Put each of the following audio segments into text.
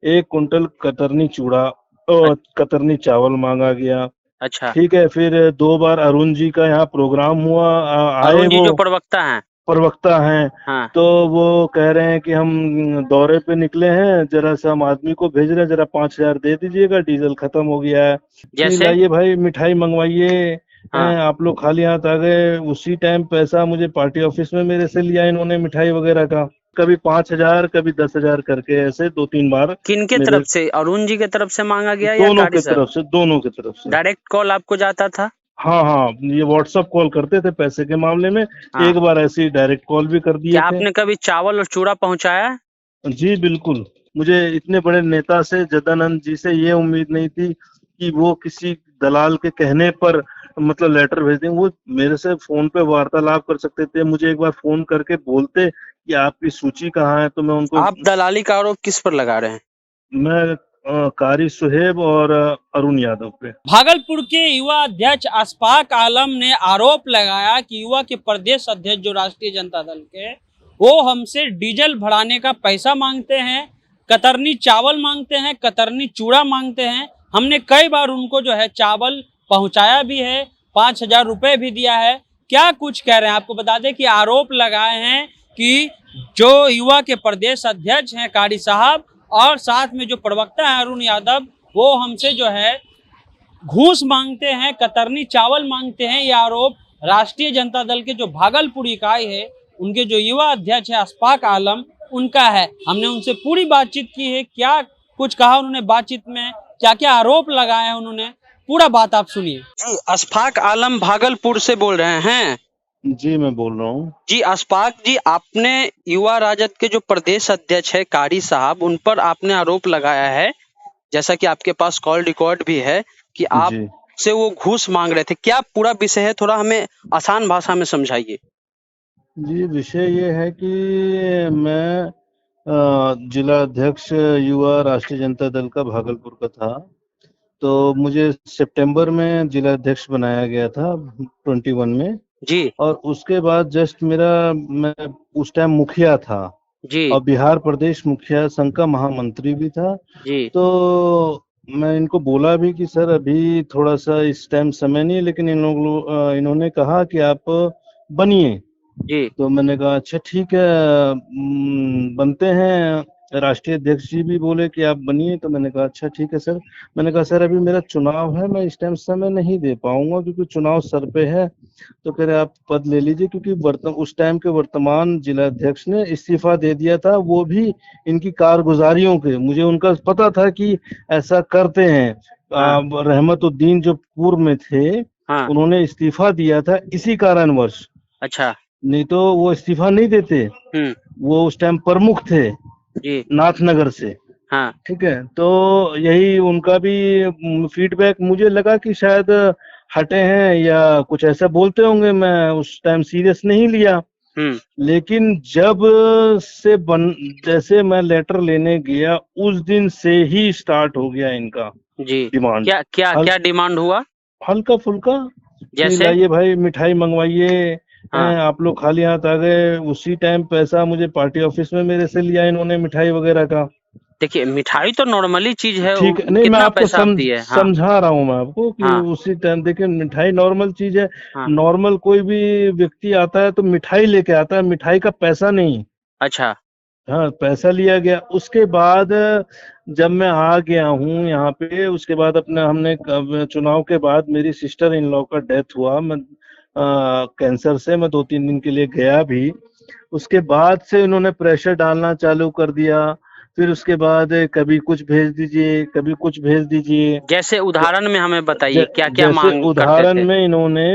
1 quintal कतरनी चूड़ा और कतरनी चावल मांगा गया। अच्छा। ठीक है, फिर 2 बार अरुण जी का यहाँ प्रोग्राम हुआ, आए अरुण जी वो जो प्रवक्ता हैं। प्रवक्ता हैं। हाँ। तो वो कह रहे हैं कि हम दौरे पे निकले हैं, जरा सा हम आदमी को भेज रहे हैं, जरा 5,000 दे दीजिएगा, डीजल खत्म हो गया है। नहीं जैसे। लाइए भाई, मिठाई मंगवाइए। हाँ। आप लोग खाली हाथ आ गए। उसी टाइम पैसा मुझे पार्टी ऑफिस में मेरे से लिया इन्होंने, मिठाई वगैरह का। कभी 5,000 कभी 10,000 करके, ऐसे 2-3 बार किन के मेरे। तरफ से, अरुण जी के तरफ से मांगा गया या दोनों कारी की साहब? तरफ से, दोनों की तरफ से। डायरेक्ट कॉल आपको जाता था? हाँ हाँ, ये व्हाट्सअप कॉल करते थे पैसे के मामले में। हाँ। एक बार ऐसे ही डायरेक्ट कॉल भी कर दिए क्या थे। आपने कभी चावल और चूड़ा पहुंचाया? जी बिल्कुल। मुझे इतने बड़े नेता से, जदानंद जी से, ये उम्मीद नहीं थी कि वो किसी दलाल के कहने पर मतलब लेटर भेज देंगे। वो मेरे से फोन पे वार्तालाप कर सकते थे। मुझे एक बार फोन करके बोलते कि आपकी सूची कहाँ है, तो मैं उनको। आप दलाली का आरोप किस पर लगा रहे हैं? मैं कारी सुहेब और अरुण यादव पे। भागलपुर के युवा अध्यक्ष अशफाक आलम ने आरोप लगाया कि युवा के प्रदेश अध्यक्ष जो राष्ट्रीय जनता दल के, वो हमसे डीजल भराने का पैसा मांगते हैं, कतरनी चावल मांगते हैं, कतरनी चूड़ा मांगते हैं। हमने कई बार उनको जो है चावल पहुंचाया भी है, 5,000 रुपये भी दिया है। क्या कुछ कह रहे हैं? आपको बता दें कि आरोप लगाए हैं कि जो युवा के प्रदेश अध्यक्ष हैं कारी साहब, और साथ में जो प्रवक्ता है अरुण यादव, वो हमसे जो है घूस मांगते हैं, कतरनी चावल मांगते हैं। ये आरोप राष्ट्रीय जनता दल के जो भागलपुर इकाई है, उनके जो युवा अध्यक्ष है अशफाक आलम, उनका है। हमने उनसे पूरी बातचीत की है, क्या कुछ कहा उन्होंने बातचीत में, क्या क्या आरोप लगाए हैं उन्होंने, पूरा बात आप सुनिए। जी, अशफाक आलम भागलपुर से बोल रहे हैं। जी मैं बोल रहा हूँ। जी अशफाक जी, आपने युवा राजद के जो प्रदेश अध्यक्ष है कारी साहब, उन पर आपने आरोप लगाया है, जैसा कि आपके पास कॉल रिकॉर्ड भी है, कि आप जी से वो घूस मांग रहे थे। क्या पूरा विषय है, थोड़ा हमें आसान भाषा में समझाइए। जी, विषय ये है कि मैं जिला अध्यक्ष युवा राष्ट्रीय जनता दल का भागलपुर का था। तो मुझे सितंबर में जिला अध्यक्ष बनाया गया था 21 में। जी। और उसके बाद जस्ट मेरा, मैं उस टाइम मुखिया था जी। और बिहार प्रदेश मुखिया संघ का महामंत्री भी था। जी। तो मैं इनको बोला भी कि सर अभी थोड़ा सा इस टाइम समय नहीं है, लेकिन इन्होंने कहा कि आप बनिए। जी। तो मैंने कहा अच्छा ठीक है, बनते हैं। राष्ट्रीय अध्यक्ष जी भी बोले कि आप बनिए, तो मैंने कहा अच्छा ठीक है सर। मैंने कहा सर अभी मेरा चुनाव है, मैं इस टाइम समय नहीं दे पाऊंगा क्योंकि चुनाव सर पे है। तो कह रहे आप पद ले लीजिए, क्योंकि उस टाइम के वर्तमान जिला अध्यक्ष ने इस्तीफा दे दिया था, वो भी इनकी कारगुजारियों के। मुझे उनका पता था कि ऐसा करते हैं। हाँ। रहमतुद्दीन जो पूर्व में थे, हाँ। उन्होंने इस्तीफा दिया था इसी कारणवश, अच्छा। नहीं तो वो इस्तीफा नहीं देते। हम्म। वो उस टाइम प्रमुख थे जी। नाथनगर से। हाँ। ठीक है, तो यही उनका भी फीडबैक मुझे लगा कि शायद हटे हैं या कुछ ऐसा बोलते होंगे। मैं उस टाइम सीरियस नहीं लिया। हम्म। लेकिन जब से जैसे मैं लेटर लेने गया, उस दिन से ही स्टार्ट हो गया इनका जी। डिमांड। क्या क्या हल, क्या डिमांड हुआ? हल्का फुल्का, नहीं जैसे। लाइए भाई, मिठाई मंगवाइए। हाँ। आप लोग खाली हाथ आ गए। उसी टाइम पैसा मुझे पार्टी ऑफिस में मेरे से लिया इन्होंने, मिठाई वगैरह का। देखिए, मिठाई तो नॉर्मली चीज है, ठीक है, नहीं मैं कितना आपको पैसा आप दिए? हाँ। समझा रहा हूँ मैं आपको कि हाँ। उसी टाइम देखिए, मिठाई नॉर्मल चीज है। हाँ। नॉर्मल कोई भी व्यक्ति आता है तो मिठाई लेके आता है, मिठाई का पैसा नहीं। अच्छा। हाँ, पैसा लिया गया। उसके बाद जब मैं आ गया हूँ यहाँ पे, उसके बाद अपने चुनाव के बाद मेरी सिस्टर इन लॉ का डेथ हुआ। मैं कैंसर से मैं 2-3 दिन के लिए गया भी। उसके बाद से इन्होंने प्रेशर डालना चालू कर दिया। फिर उसके बाद कभी कुछ भेज दीजिए, कभी कुछ भेज दीजिए। जैसे उदाहरण में हमें बताइए, क्या क्या जैसे मांग करते उदाहरण थे? में इन्होंने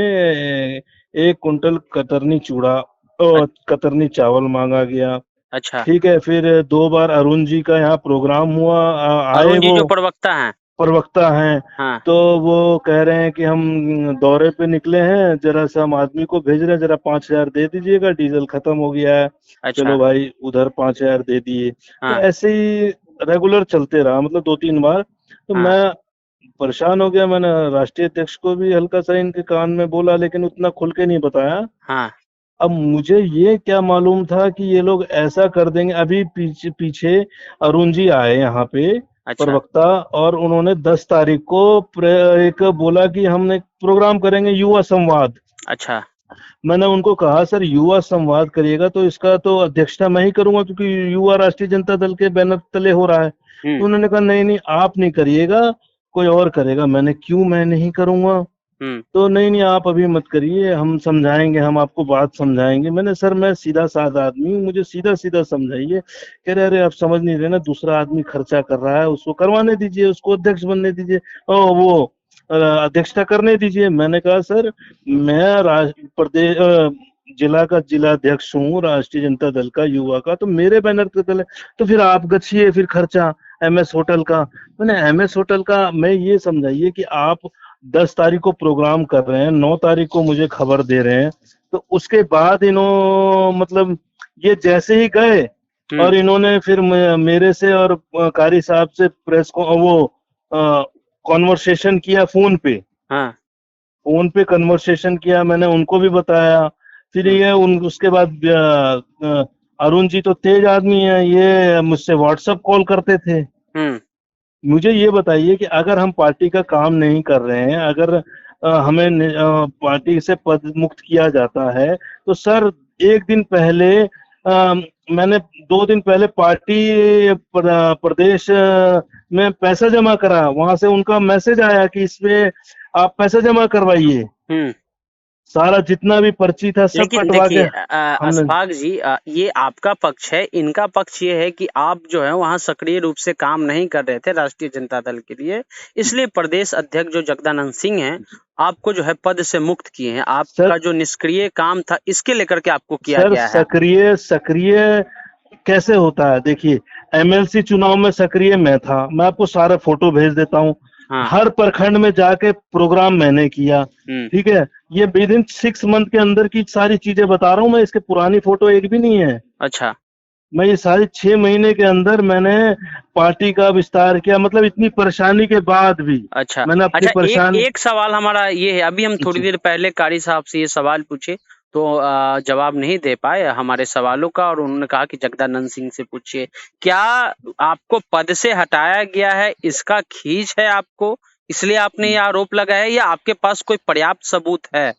1 कुंटल कतरनी चूड़ा और कतरनी चावल मांगा गया। अच्छा। ठीक है, फिर 2 बार अरुण जी का यहाँ प्रोग्राम हुआ, आए अरुण जी वो जो प्रवक्ता हैं। प्रवक्ता हैं। हाँ। तो वो कह रहे हैं कि हम दौरे पे निकले हैं, जरा सा हम आदमी को भेज रहे हैं, जरा 5,000 दे दीजिएगा, डीजल खत्म हो गया है। अच्छा। चलो भाई, उधर 5,000 दे दिए। तो हाँ। ऐसे ही रेगुलर चलते रहा, मतलब 2-3 बार। तो हाँ। मैं परेशान हो गया। मैंने राष्ट्रीय अध्यक्ष को भी हल्का सा इनके कान में बोला, लेकिन उतना खुल के नहीं बताया। हाँ। अब मुझे ये क्या मालूम था कि ये लोग ऐसा कर देंगे। अभी पीछे पीछे अरुण जी आए यहाँ पे अच्छा। प्रवक्ता, और उन्होंने 10 तारीख को एक बोला कि हम एक प्रोग्राम करेंगे युवा संवाद। अच्छा। मैंने उनको कहा सर युवा संवाद करिएगा तो इसका तो अध्यक्षता मैं ही करूंगा, क्योंकि युवा राष्ट्रीय जनता दल के बैनर तले हो रहा है। तो उन्होंने कहा नहीं नहीं आप नहीं करिएगा, कोई और करेगा। मैंने क्यों मैं नहीं करूंगा? तो नहीं नहीं आप अभी मत करिए, हम समझाएंगे, हम आपको बात समझाएंगे। मैंने सर मैं सीधा साधा आदमी हूँ, मुझे सीधा सीधा समझाइए। कह रहे अरे आप समझ नहीं रहे ना, दूसरा आदमी खर्चा कर रहा है, उसको करवाने दीजिए, उसको अध्यक्ष बनने दीजिए, वो अध्यक्षता करने दीजिए। मैंने कहा सर मैं प्रदेश जिला का जिला अध्यक्ष हूँ राष्ट्रीय जनता दल का युवा का, तो मेरे बैनर के तले तो फिर आप गछिए फिर खर्चा MS होटल का। मैंने MS होटल का मैं ये समझाइए कि आप 10 तारीख को प्रोग्राम कर रहे हैं, 9 तारीख को मुझे खबर दे रहे हैं, तो उसके बाद मतलब ये जैसे ही गए और इन्होंने फिर मेरे से और कारी साहब से प्रेस को वो कॉन्वर्सेशन किया फोन पे। हाँ। फोन पे कन्वर्सेशन किया, मैंने उनको भी बताया। फिर ये उसके बाद अरुण जी तो तेज आदमी है, ये मुझसे व्हाट्सएप कॉल करते थे। मुझे ये बताइए कि अगर हम पार्टी का काम नहीं कर रहे हैं, अगर हमें पार्टी से पद मुक्त किया जाता है, तो सर एक दिन पहले मैंने 2 दिन पहले पार्टी प्रदेश में पैसा जमा करा, वहां से उनका मैसेज आया कि इसमें आप पैसा जमा करवाइए। सारा जितना भी पर्ची था सब लेकिन कटवा के देखिए अशफाक जी, ये आपका पक्ष है, इनका पक्ष ये है कि आप जो है वहाँ सक्रिय रूप से काम नहीं कर रहे थे राष्ट्रीय जनता दल के लिए, इसलिए प्रदेश अध्यक्ष जो जगदानंद सिंह हैं आपको जो है पद से मुक्त किए हैं। आपका जो निष्क्रिय काम था इसके लेकर के आपको किया गया है। सक्रिय कैसे होता है? देखिए MLC चुनाव में सक्रिय मैं था, मैं आपको सारा फोटो भेज देता हूँ। हाँ। हर प्रखंड में जाके प्रोग्राम मैंने किया, ठीक है। ये विद इन 6 मंथ के अंदर की सारी चीजें बता रहा हूँ मैं, इसके पुरानी फोटो एक भी नहीं है। अच्छा। मैं ये सारी 6 महीने के अंदर मैंने पार्टी का विस्तार किया, मतलब इतनी परेशानी के बाद भी। अच्छा। मैंने अपनी परेशानी एक सवाल हमारा ये है, अभी हम थोड़ी देर पहले कारी साहब से ये सवाल पूछे तो जवाब नहीं दे पाए हमारे सवालों का, और उन्होंने कहा कि जगदानंद सिंह से पूछिए। क्या आपको पद से हटाया गया है, इसका खींच है आपको, इसलिए आपने ये आरोप लगाया है, या आपके पास कोई पर्याप्त सबूत है?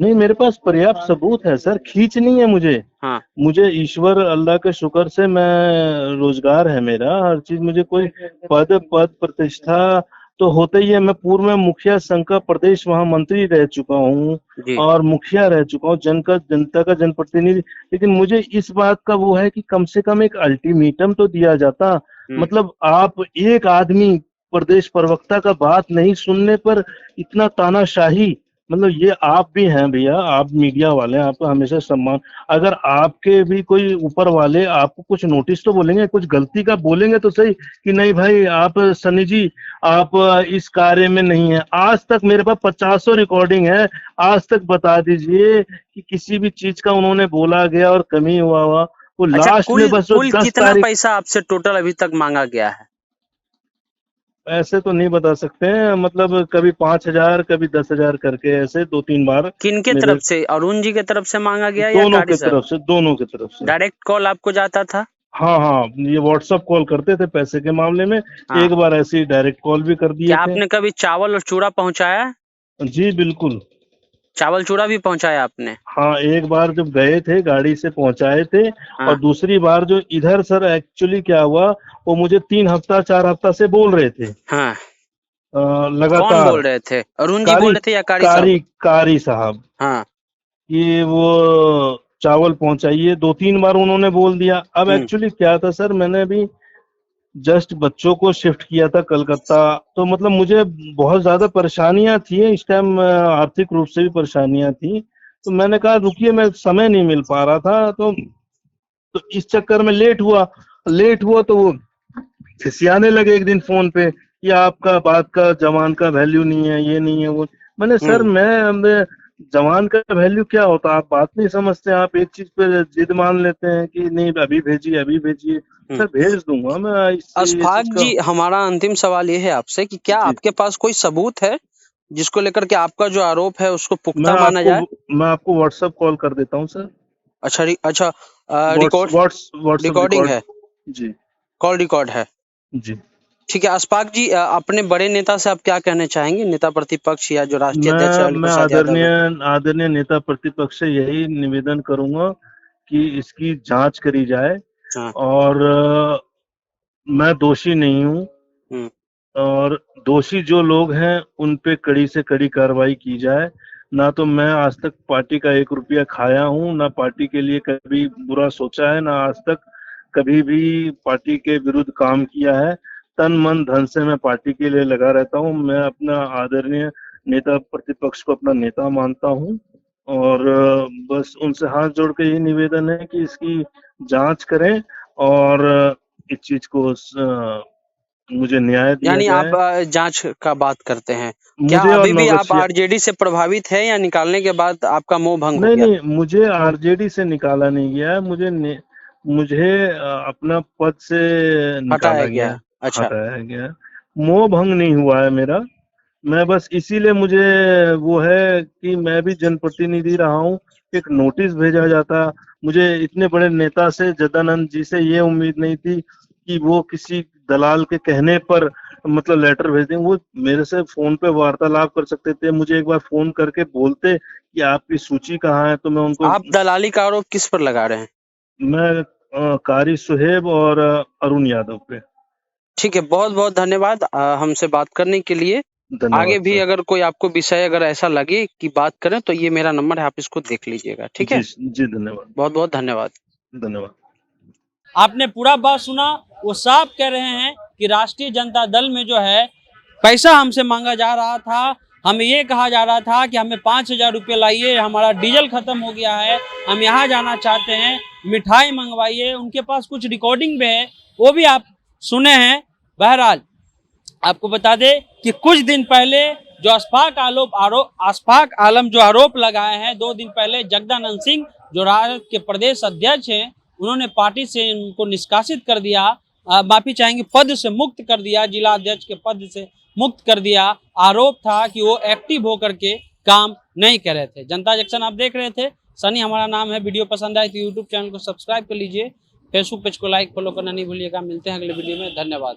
नहीं मेरे पास पर्याप्त सबूत है सर, खींच नहीं है मुझे। हाँ। मुझे ईश्वर अल्लाह के शुक्र से मैं रोजगार है मेरा, हर चीज, मुझे कोई पद प्रतिष्ठा तो होता ही है। मैं पूर्व में मुखिया संघ का प्रदेश महामंत्री रह चुका हूँ और मुखिया रह चुका हूँ, जनता का जनप्रतिनिधि। लेकिन मुझे इस बात का वो है कि कम से कम एक अल्टीमेटम तो दिया जाता। मतलब आप एक आदमी प्रदेश प्रवक्ता का बात नहीं सुनने पर इतना तानाशाही, मतलब ये आप भी हैं भैया, आप मीडिया वाले हैं, आपका हमेशा सम्मान। अगर आपके भी कोई ऊपर वाले आपको कुछ नोटिस तो बोलेंगे, कुछ गलती का बोलेंगे तो सही कि नहीं भाई आप सनी जी आप इस कार्य में नहीं है। आज तक मेरे पास 50 रिकॉर्डिंग है, आज तक बता दीजिए कि किसी भी चीज का उन्होंने बोला गया और कमी हुआ वो लास्ट में बस कुल कितना पैसा आपसे टोटल अभी तक मांगा गया है? ऐसे तो नहीं बता सकते हैं, मतलब कभी 5,000 कभी 10,000 करके ऐसे 2-3 बार। किनके तरफ से, अरुण जी के तरफ से मांगा गया या दोनों की तरफ से? दोनों की तरफ से डायरेक्ट कॉल आपको जाता था? हाँ हाँ, ये व्हाट्सएप कॉल करते थे पैसे के मामले में। हाँ। एक बार ऐसे ही डायरेक्ट कॉल भी कर दिए थे। आपने कभी चावल और चूड़ा पहुंचाया? जी बिल्कुल, चावल चूड़ा भी पहुंचाया आपने? हाँ, एक बार जब गए थे गाड़ी से पहुंचाए थे। हाँ। और दूसरी बार जो इधर सर एक्चुअली क्या हुआ, वो मुझे 3 हफ्ता 4 हफ्ता से बोल रहे थे। हाँ। लगातार। कौन बोल रहे थे? अरुण जी बोल रहे थे या कारी साहब? हाँ। कि वो चावल पहुंचाइए, 2-3 बार उन्होंने बोल दिया। अब एक्चुअली क्या था सर, मैंने अभी जस्ट बच्चों को शिफ्ट किया था कलकत्ता, तो मतलब मुझे बहुत ज्यादा परेशानियां थी इस टाइम, आर्थिक रूप से भी परेशानियां थी। तो मैंने कहा रुकिए, मैं समय नहीं मिल पा रहा था, तो इस चक्कर में लेट हुआ तो वो खिसियाने लगे एक दिन फोन पे कि आपका बात का जवान का वैल्यू नहीं है, ये नहीं है वो। मैंने सर मैं जवान का वैल्यू क्या होता है, आप बात नहीं समझते, आप एक चीज पे जिद मान लेते हैं कि नहीं अभी भेजिए। सर भेज दूंगा मैं। अशफाक जी, हमारा अंतिम सवाल ये है आपसे कि क्या आपके पास कोई सबूत है जिसको लेकर के आपका जो आरोप है उसको पुख्ता माना जाए। मैं आपको व्हाट्सएप कॉल कर देता हूँ सर। अच्छा अच्छा, व्हाट्सएप रिकॉर्डिंग है जी, कॉल रिकॉर्ड है जी। ठीक है। अशफाक जी, अपने बड़े नेता से आप क्या कहना चाहेंगे, नेता प्रतिपक्ष या जो राष्ट्रीय अध्यक्ष लालू मैं प्रसाद यादव है? आदरणीय नेता प्रतिपक्ष से यही निवेदन करूंगा कि इसकी जांच करी जाए। हाँ। और मैं दोषी नहीं हूँ और दोषी जो लोग हैं उन पे कड़ी से कड़ी कार्रवाई की जाए। ना तो मैं आज तक पार्टी का 1 रुपया खाया हूँ, ना पार्टी के लिए कभी बुरा सोचा है, ना आज तक कभी भी पार्टी के विरुद्ध काम किया है। तन मन धन से मैं पार्टी के लिए लगा रहता हूँ। मैं अपना आदरणीय नेता प्रतिपक्ष को अपना नेता मानता हूँ और बस उनसे हाथ जोड़ के यही निवेदन है कि इसकी जांच करें और इस चीज को मुझे न्याय दिया यानी जाए। आप जांच का बात करते हैं क्या? मुझे और अभी भी आप नवगछिया आरजेडी से प्रभावित है या निकालने के बाद आपका मोह भंग हो नहीं गया? नहीं, मुझे आरजेडी से निकाला नहीं गया है। मुझे अपना पद से हटाया निकाला गया गया है। है, अच्छा। हटाया गया है। मोह भंग नहीं हुआ है मेरा। मैं बस इसीलिए मुझे वो है कि मैं भी जनप्रतिनिधि रहा हूँ। एक नोटिस भेजा जाता। मुझे इतने बड़े नेता से, जदानंद जी से, ये उम्मीद नहीं थी कि वो किसी दलाल के कहने पर मतलब लेटर भेज दें। वो मेरे से फोन पे वार्तालाप कर सकते थे। मुझे एक बार फोन करके बोलते कि आपकी सूची कहाँ है, तो मैं उनको आप दलाली का आरोप किस पर लगा रहे हैं? मैं कारी सुहेब और अरुण यादव पे। ठीक है, बहुत बहुत धन्यवाद हमसे बात करने के लिए। धन्यवाद आगे भी सर। अगर कोई आपको विषय अगर ऐसा लगे कि बात करें तो ये मेरा नंबर है, आप इसको देख लीजिएगा। ठीक है, जी धन्यवाद। बहुत बहुत धन्यवाद। धन्यवाद। आपने पूरा बात सुना। वो साफ कह रहे हैं कि राष्ट्रीय जनता दल में जो है पैसा हमसे मांगा जा रहा था। हमें ये कहा जा रहा था कि हमें 5,000 रुपये लाइए, हमारा डीजल खत्म हो गया है, हम यहाँ जाना चाहते हैं, मिठाई मंगवाइए। उनके पास कुछ रिकॉर्डिंग भी है, वो भी आप सुने हैं। बहरहाल आपको बता दें कि कुछ दिन पहले जो अशफाक आलम जो आरोप लगाए हैं, 2 दिन पहले जगदानंद सिंह जो राजद के प्रदेश अध्यक्ष हैं, उन्होंने पार्टी से उनको निष्कासित कर दिया, माफी चाहेंगे, पद से मुक्त कर दिया, जिला अध्यक्ष के पद से मुक्त कर दिया। आरोप था कि वो एक्टिव होकर के काम नहीं कर रहे थे। जनता जंक्शन आप देख रहे थे, सनी हमारा नाम है। वीडियो पसंद आए तो यूट्यूब चैनल को सब्सक्राइब कर लीजिए, फेसबुक पेज को लाइक फॉलो करना नहीं भूलिएगा। मिलते हैं अगले वीडियो में, धन्यवाद।